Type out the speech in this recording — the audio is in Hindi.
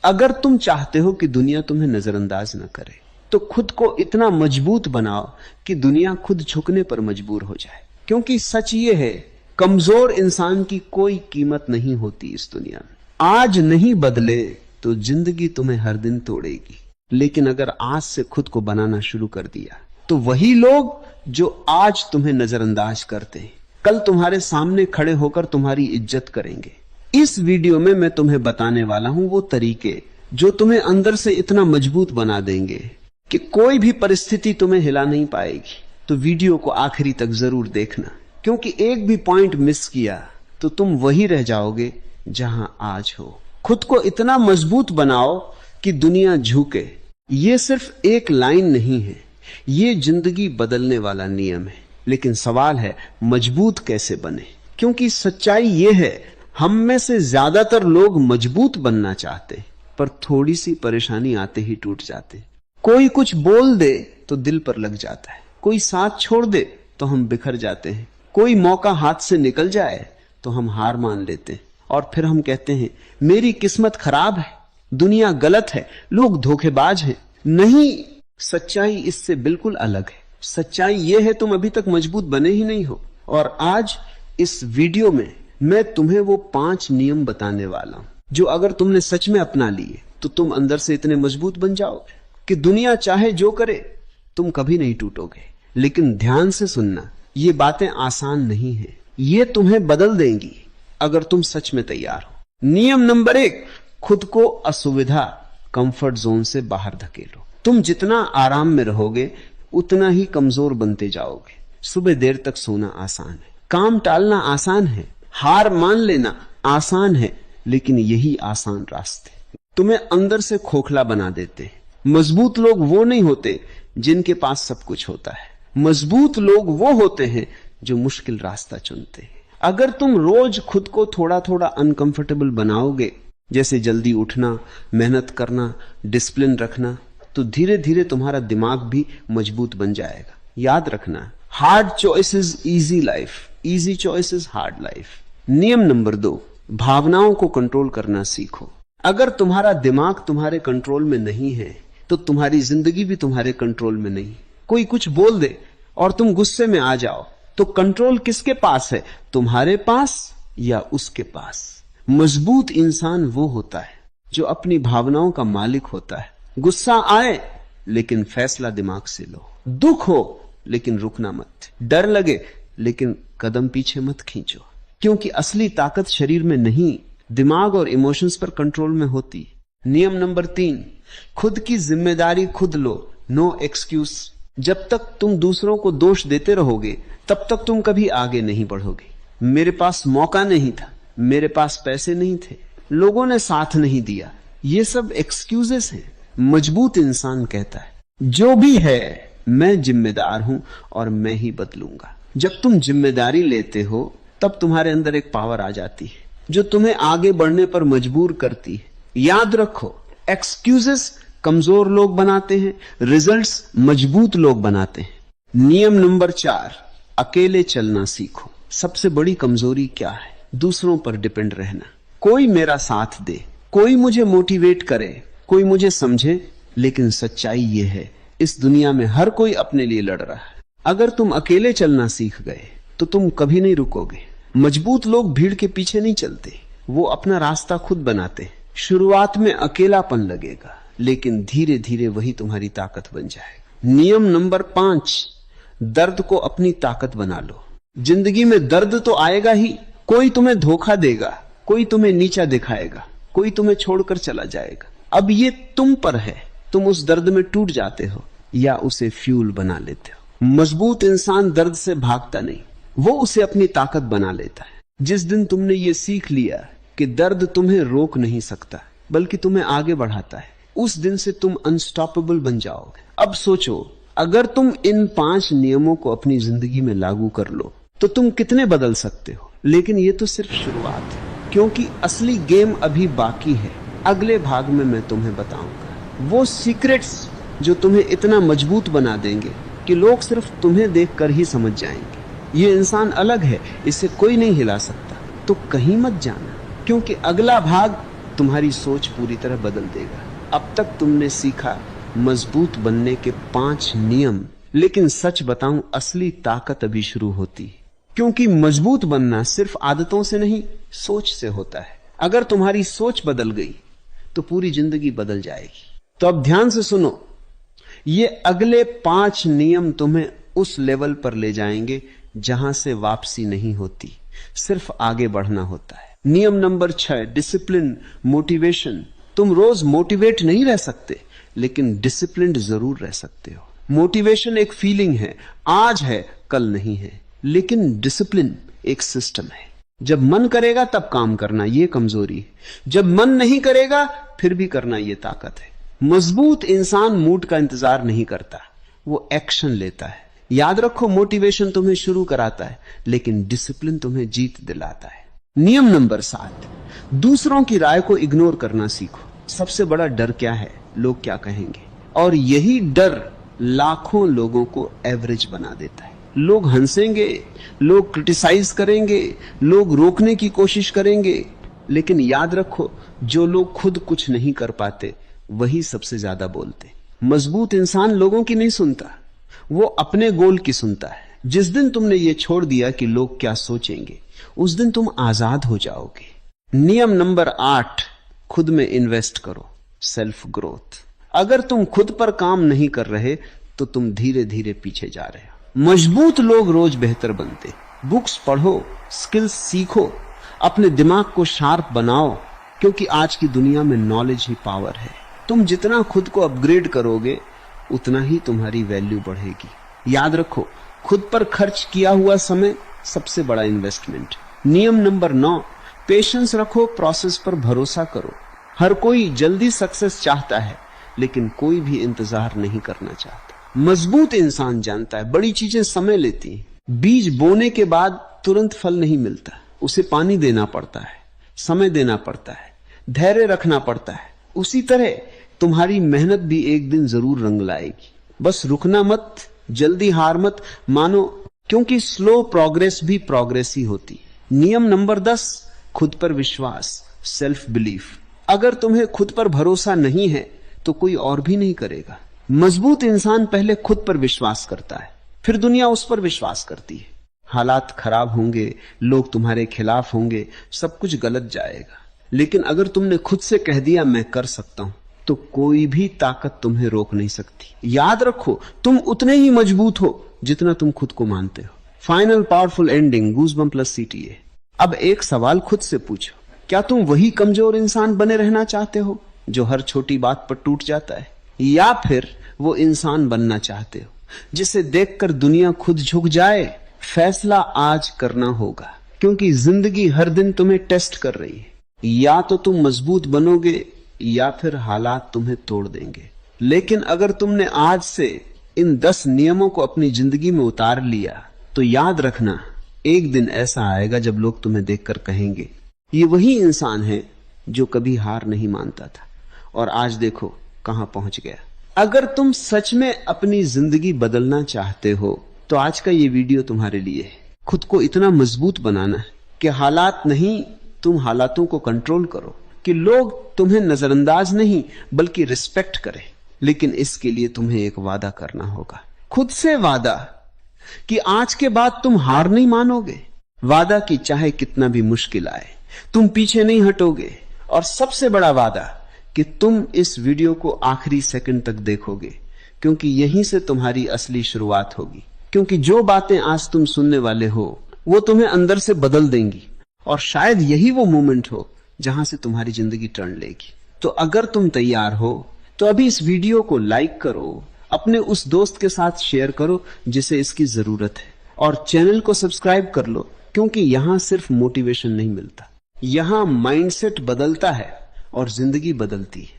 अगर तुम चाहते हो कि दुनिया तुम्हें नजरअंदाज न करे तो खुद को इतना मजबूत बनाओ कि दुनिया खुद झुकने पर मजबूर हो जाए। क्योंकि सच ये है, कमजोर इंसान की कोई कीमत नहीं होती इस दुनिया में। आज नहीं बदले तो जिंदगी तुम्हें हर दिन तोड़ेगी, लेकिन अगर आज से खुद को बनाना शुरू कर दिया तो वही लोग जो आज तुम्हें नजरअंदाज करते हैं कल तुम्हारे सामने खड़े होकर तुम्हारी इज्जत करेंगे। इस वीडियो में मैं तुम्हें बताने वाला हूं वो तरीके जो तुम्हें अंदर से इतना मजबूत बना देंगे कि कोई भी परिस्थिति तुम्हें हिला नहीं पाएगी। तो वीडियो को आखिरी तक जरूर देखना, क्योंकि एक भी पॉइंट मिस किया तो तुम वही रह जाओगे जहां आज हो। खुद को इतना मजबूत बनाओ कि दुनिया झुके। ये सिर्फ एक लाइन नहीं है, ये जिंदगी बदलने वाला नियम है। लेकिन सवाल है मजबूत कैसे बने? क्योंकि सच्चाई ये है, हम में से ज्यादातर लोग मजबूत बनना चाहते पर थोड़ी सी परेशानी आते ही टूट जाते। कोई कुछ बोल दे तो दिल पर लग जाता है, कोई साथ छोड़ दे तो हम बिखर जाते हैं, कोई मौका हाथ से निकल जाए तो हम हार मान लेते हैं और फिर हम कहते हैं मेरी किस्मत खराब है, दुनिया गलत है, लोग धोखेबाज हैं। नहीं, सच्चाई इससे बिल्कुल अलग है। सच्चाई यह है तुम अभी तक मजबूत बने ही नहीं हो। और आज इस वीडियो में मैं तुम्हें वो 5 नियम बताने वाला हूं जो अगर तुमने सच में अपना लिए तो तुम अंदर से इतने मजबूत बन जाओगे कि दुनिया चाहे जो करे तुम कभी नहीं टूटोगे। लेकिन ध्यान से सुनना, ये बातें आसान नहीं है, ये तुम्हें बदल देंगी अगर तुम सच में तैयार हो। नियम नंबर 1, खुद को असुविधा कंफर्ट जोन से बाहर धकेलो। तुम जितना आराम में रहोगे उतना ही कमजोर बनते जाओगे। सुबह देर तक सोना आसान है, काम टालना आसान है, हार मान लेना आसान है, लेकिन यही आसान रास्ते तुम्हें अंदर से खोखला बना देते हैं। मजबूत लोग वो नहीं होते जिनके पास सब कुछ होता है, मजबूत लोग वो होते हैं जो मुश्किल रास्ता चुनते हैं। अगर तुम रोज खुद को थोड़ा थोड़ा अनकंफर्टेबल बनाओगे, जैसे जल्दी उठना, मेहनत करना, डिसिप्लिन रखना, तो धीरे धीरे तुम्हारा दिमाग भी मजबूत बन जाएगा। याद रखना, hard choices easy life, easy choices hard life. नियम नंबर 2, भावनाओं को कंट्रोल करना सीखो। अगर तुम्हारा दिमाग तुम्हारे कंट्रोल में नहीं है तो तुम्हारी जिंदगी भी तुम्हारे कंट्रोल में नहीं। कोई कुछ बोल दे और तुम गुस्से में आ जाओ तो कंट्रोल किसके पास है, तुम्हारे पास या उसके पास? मजबूत इंसान वो होता है जो अपनी भावनाओं का मालिक होता है। गुस्सा आए लेकिन फैसला दिमाग से लो, दुख हो लेकिन रुकना मत, डर लगे लेकिन कदम पीछे मत खींचो, क्योंकि असली ताकत शरीर में नहीं, दिमाग और इमोशंस पर कंट्रोल में होती। नियम नंबर 3, खुद की जिम्मेदारी खुद लो, नो एक्सक्यूज। जब तक तुम दूसरों को दोष देते रहोगे तब तक तुम कभी आगे नहीं बढ़ोगे। मेरे पास मौका नहीं था, मेरे पास पैसे नहीं थे, लोगों ने साथ नहीं दिया, ये सब एक्सक्यूजेस हैं। मजबूत इंसान कहता है जो भी है मैं जिम्मेदार हूं और मैं ही बदलूंगा। जब तुम जिम्मेदारी लेते हो तब तुम्हारे अंदर एक पावर आ जाती है जो तुम्हें आगे बढ़ने पर मजबूर करती है। याद रखो, एक्सक्यूजेस कमजोर लोग बनाते हैं, रिजल्ट्स मजबूत लोग बनाते हैं। नियम नंबर 4, अकेले चलना सीखो। सबसे बड़ी कमजोरी क्या है? दूसरों पर डिपेंड रहना। कोई मेरा साथ दे, कोई मुझे मोटिवेट करे, कोई मुझे समझे, लेकिन सच्चाई ये है इस दुनिया में हर कोई अपने लिए लड़ रहा है। अगर तुम अकेले चलना सीख गए तो तुम कभी नहीं रुकोगे। मजबूत लोग भीड़ के पीछे नहीं चलते, वो अपना रास्ता खुद बनाते। शुरुआत में अकेलापन लगेगा लेकिन धीरे धीरे वही तुम्हारी ताकत बन जाएगा। नियम नंबर 5, दर्द को अपनी ताकत बना लो। जिंदगी में दर्द तो आएगा ही, कोई तुम्हें धोखा देगा, कोई तुम्हें नीचा दिखाएगा, कोई तुम्हें छोड़कर चला जाएगा। अब ये तुम पर है, तुम उस दर्द में टूट जाते हो या उसे फ्यूल बना लेते हो। मजबूत इंसान दर्द से भागता नहीं, वो उसे अपनी ताकत बना लेता है। जिस दिन तुमने ये सीख लिया कि दर्द तुम्हें रोक नहीं सकता बल्कि तुम्हें आगे बढ़ाता है, उस दिन से तुम अनस्टॉपेबल बन जाओगे। अब सोचो, अगर तुम इन 5 नियमों को अपनी जिंदगी में लागू कर लो तो तुम कितने बदल सकते हो। लेकिन ये तो सिर्फ शुरुआत है, क्योंकि असली गेम अभी बाकी है। अगले भाग में मैं तुम्हें बताऊंगा वो सीक्रेट्स जो तुम्हें इतना मजबूत बना देंगे कि लोग सिर्फ तुम्हें देखकर ही समझ जाएंगे ये इंसान अलग है, इसे कोई नहीं हिला सकता। तो कहीं मत जाना, क्योंकि अगला भाग तुम्हारी सोच पूरी तरह बदल देगा। अब तक तुमने सीखा मजबूत बनने के 5 नियम, लेकिन सच बताऊं असली ताकत अभी शुरू होती है, क्योंकि मजबूत बनना सिर्फ आदतों से नहीं, सोच से होता है। अगर तुम्हारी सोच बदल गई तो पूरी जिंदगी बदल जाएगी। तो अब ध्यान से सुनो, ये अगले 5 नियम तुम्हें उस लेवल पर ले जाएंगे जहां से वापसी नहीं होती, सिर्फ आगे बढ़ना होता है। नियम नंबर 6, डिसिप्लिन, मोटिवेशन। तुम रोज मोटिवेट नहीं रह सकते, लेकिन डिसिप्लिन्ड जरूर रह सकते हो। मोटिवेशन एक फीलिंग है, आज है कल नहीं है, लेकिन डिसिप्लिन एक सिस्टम है। जब मन करेगा तब काम करना, यह कमजोरी है। जब मन नहीं करेगा फिर भी करना, यह ताकत है। मजबूत इंसान मूड का इंतजार नहीं करता, वो एक्शन लेता है। याद रखो, मोटिवेशन तुम्हें शुरू कराता है, लेकिन डिसिप्लिन तुम्हें जीत दिलाता है। नियम नंबर 7, दूसरों की राय को इग्नोर करना सीखो। सबसे बड़ा डर क्या है? लोग क्या कहेंगे। और यही डर लाखों लोगों को एवरेज बना देता है। लोग हंसेंगे, लोग क्रिटिसाइज करेंगे, लोग रोकने की कोशिश करेंगे, लेकिन याद रखो, जो लोग खुद कुछ नहीं कर पाते वही सबसे ज्यादा बोलते। मजबूत इंसान लोगों की नहीं सुनता, वो अपने गोल की सुनता है। जिस दिन तुमने ये छोड़ दिया कि लोग क्या सोचेंगे, उस दिन तुम आजाद हो जाओगे। नियम नंबर 8, खुद में इन्वेस्ट करो, सेल्फ ग्रोथ। अगर तुम खुद पर काम नहीं कर रहे तो तुम धीरे धीरे पीछे जा रहे हो। मजबूत लोग रोज बेहतर बनते। बुक्स पढ़ो, स्किल्स सीखो, अपने दिमाग को शार्प बनाओ, क्योंकि आज की दुनिया में नॉलेज ही पावर है। तुम जितना खुद को अपग्रेड करोगे उतना ही तुम्हारी वैल्यू बढ़ेगी। याद रखो, खुद पर खर्च किया हुआ समय सबसे बड़ा इन्वेस्टमेंट। नियम नंबर 9, पेशेंस रखो, प्रोसेस पर भरोसा करो। हर कोई जल्दी सक्सेस चाहता है, लेकिन कोई भी इंतजार नहीं करना चाहता। मजबूत इंसान जानता है बड़ी चीजें समय लेती हैं। बीज बोने के बाद तुरंत फल नहीं मिलता, उसे पानी देना पड़ता है, समय देना पड़ता है, धैर्य रखना पड़ता है। उसी तरह तुम्हारी मेहनत भी एक दिन जरूर रंग लाएगी। बस रुकना मत, जल्दी हार मत मानो, क्योंकि स्लो प्रोग्रेस भी प्रोग्रेस ही होती। नियम नंबर 10, खुद पर विश्वास, सेल्फ बिलीफ। अगर तुम्हें खुद पर भरोसा नहीं है तो कोई और भी नहीं करेगा। मजबूत इंसान पहले खुद पर विश्वास करता है, फिर दुनिया उस पर विश्वास करती है। हालात खराब होंगे, लोग तुम्हारे खिलाफ होंगे, सब कुछ गलत जाएगा, लेकिन अगर तुमने खुद से कह दिया मैं कर सकता हूं, तो कोई भी ताकत तुम्हें रोक नहीं सकती। याद रखो, तुम उतने ही मजबूत हो जितना तुम खुद को मानते हो। Final powerful ending, goosebump plus CTA। अब एक सवाल खुद से पूछो, क्या तुम वही कमजोर इंसान बने रहना चाहते हो जो हर छोटी बात पर टूट जाता है, या फिर वो इंसान बनना चाहते हो जिसे देखकर दुनिया खुद झुक जाए? फैसला आज करना होगा, क्योंकि जिंदगी हर दिन तुम्हें टेस्ट कर रही है। या तो तुम मजबूत बनोगे या फिर हालात तुम्हें तोड़ देंगे। लेकिन अगर तुमने आज से इन 10 नियमों को अपनी जिंदगी में उतार लिया, तो याद रखना, एक दिन ऐसा आएगा जब लोग तुम्हें देखकर कहेंगे ये वही इंसान है जो कभी हार नहीं मानता था, और आज देखो कहां पहुंच गया। अगर तुम सच में अपनी जिंदगी बदलना चाहते हो तो आज का ये वीडियो तुम्हारे लिए है। खुद को इतना मजबूत बनाना है कि हालात नहीं, तुम हालातों को कंट्रोल करो, कि लोग तुम्हें नजरअंदाज नहीं बल्कि रिस्पेक्ट करें। लेकिन इसके लिए तुम्हें एक वादा करना होगा, खुद से वादा कि आज के बाद तुम हार नहीं मानोगे। वादा कि चाहे कितना भी मुश्किल आए तुम पीछे नहीं हटोगे। और सबसे बड़ा वादा कि तुम इस वीडियो को आखिरी सेकंड तक देखोगे, क्योंकि यहीं से तुम्हारी असली शुरुआत होगी। क्योंकि जो बातें आज तुम सुनने वाले हो वो तुम्हें अंदर से बदल देंगी, और शायद यही वो मोमेंट हो जहां से तुम्हारी जिंदगी टर्न लेगी। तो अगर तुम तैयार हो तो अभी इस वीडियो को लाइक करो, अपने उस दोस्त के साथ शेयर करो जिसे इसकी जरूरत है, और चैनल को सब्सक्राइब कर लो, क्योंकि यहां सिर्फ मोटिवेशन नहीं मिलता, यहां माइंडसेट बदलता है और जिंदगी बदलती है।